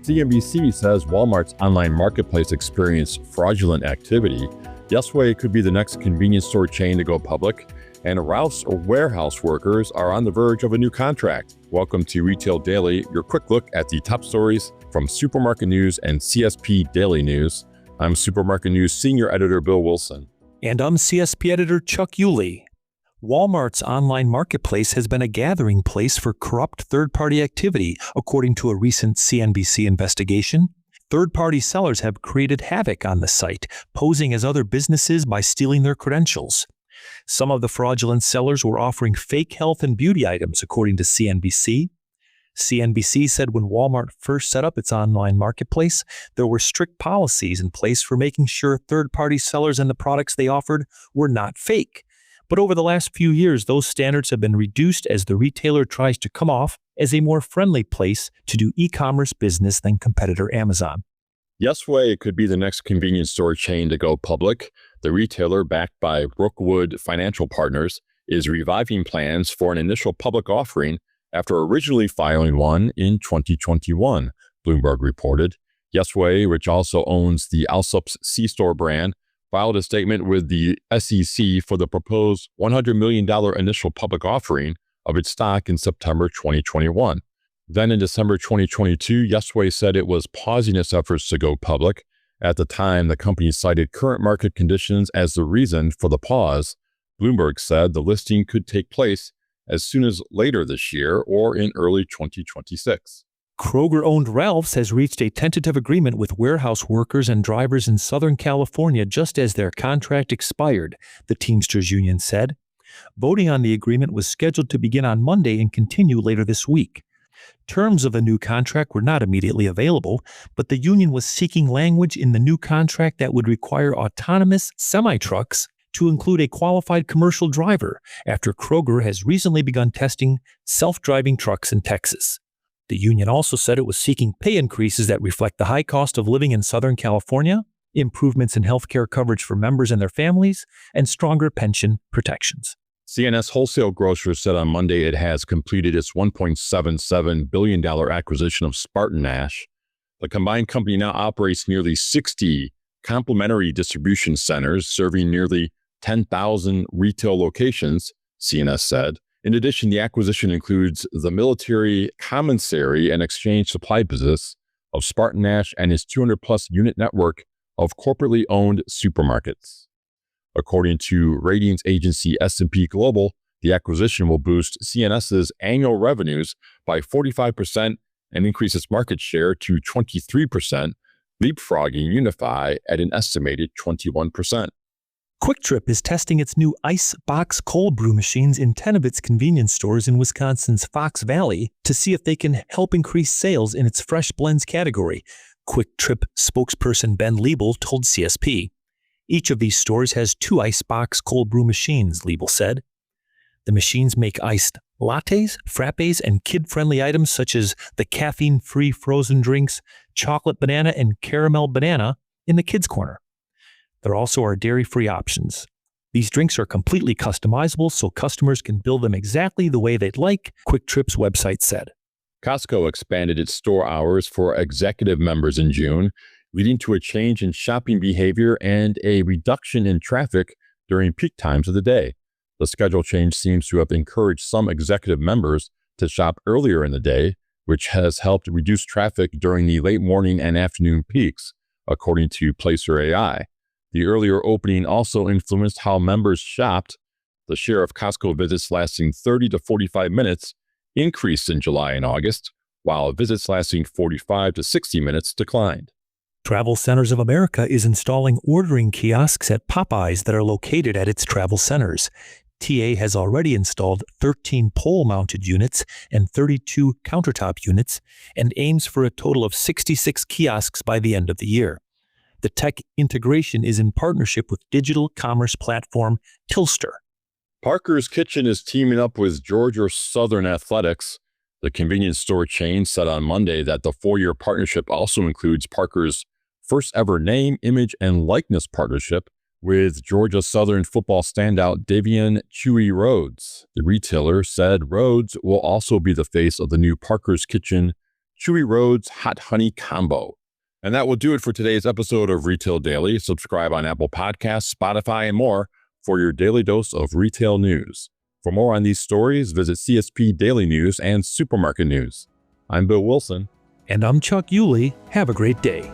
CNBC says Walmart's online marketplace experienced fraudulent activity. Yesway could be the next convenience store chain to go public. And Rouse warehouse workers are on the verge of a new contract. Welcome to Retail Daily, your quick look at the top stories from Supermarket News and CSP Daily News. I'm Supermarket News Senior Editor Bill Wilson. And I'm CSP Editor Chuck Yulee. Walmart's online marketplace has been a gathering place for corrupt third-party activity, according to a recent CNBC investigation. Third-party sellers have created havoc on the site, posing as other businesses by stealing their credentials. Some of the fraudulent sellers were offering fake health and beauty items, according to CNBC. CNBC said when Walmart first set up its online marketplace, there were strict policies in place for making sure third-party sellers and the products they offered were not fake. But over the last few years, those standards have been reduced as the retailer tries to come off as a more friendly place to do e-commerce business than competitor Amazon. Yesway could be the next convenience store chain to go public. The retailer, backed by Brookwood Financial Partners, is reviving plans for an initial public offering after originally filing one in 2021, Bloomberg reported. Yesway, which also owns the Alsop's C-Store brand, filed a statement with the SEC for the proposed $100 million initial public offering of its stock in September 2021. Then in December 2022, Yesway said it was pausing its efforts to go public. At the time, the company cited current market conditions as the reason for the pause. Bloomberg said the listing could take place as soon as later this year or in early 2026. Kroger-owned Ralph's has reached a tentative agreement with warehouse workers and drivers in Southern California just as their contract expired, the Teamsters Union said. Voting on the agreement was scheduled to begin on Monday and continue later this week. Terms of the new contract were not immediately available, but the union was seeking language in the new contract that would require autonomous semi-trucks to include a qualified commercial driver after Kroger has recently begun testing self-driving trucks in Texas. The union also said it was seeking pay increases that reflect the high cost of living in Southern California, improvements in health care coverage for members and their families, and stronger pension protections. C&S Wholesale Grocers said on Monday it has completed its $1.77 billion acquisition of SpartanNash. The combined company now operates nearly 60 complementary distribution centers, serving nearly 10,000 retail locations, C&S said. In addition, the acquisition includes the military commissary and exchange supply business of SpartanNash and its 200-plus unit network of corporately owned supermarkets. According to ratings agency S&P Global, the acquisition will boost C&S's annual revenues by 45% and increase its market share to 23%, leapfrogging Unify at an estimated 21%. Quick Trip is testing its new ice box cold brew machines in 10 of its convenience stores in Wisconsin's Fox Valley to see if they can help increase sales in its fresh blends category, Quick Trip spokesperson Ben Liebel told CSP. Each of these stores has 2 ice box cold brew machines, Liebel said. The machines make iced lattes, frappes, and kid-friendly items such as the caffeine-free frozen drinks, chocolate banana and caramel banana in the kids' corner. There also are dairy-free options. These drinks are completely customizable so customers can build them exactly the way they'd like, Quick Trip's website said. Costco expanded its store hours for executive members in June, leading to a change in shopping behavior and a reduction in traffic during peak times of the day. The schedule change seems to have encouraged some executive members to shop earlier in the day, which has helped reduce traffic during the late morning and afternoon peaks, according to Placer AI. The earlier opening also influenced how members shopped. The share of Costco visits lasting 30 to 45 minutes increased in July and August, while visits lasting 45 to 60 minutes declined. Travel Centers of America is installing ordering kiosks at Popeyes that are located at its travel centers. TA has already installed 13 pole-mounted units and 32 countertop units and aims for a total of 66 kiosks by the end of the year. The tech integration is in partnership with digital commerce platform Tilster. Parker's Kitchen is teaming up with Georgia Southern Athletics. The convenience store chain said on Monday that the 4-year partnership also includes Parker's first ever name, image, and likeness partnership with Georgia Southern football standout Davian Chewy Rhodes. The retailer said Rhodes will also be the face of the new Parker's Kitchen Chewy Road's Hot Honey Combo. And that will do it for today's episode of Retail Daily. Subscribe on Apple Podcasts, Spotify, and more for your daily dose of retail news. For more on these stories, visit CSP Daily News and Supermarket News. I'm Bill Wilson. And I'm Chuck Yulee. Have a great day.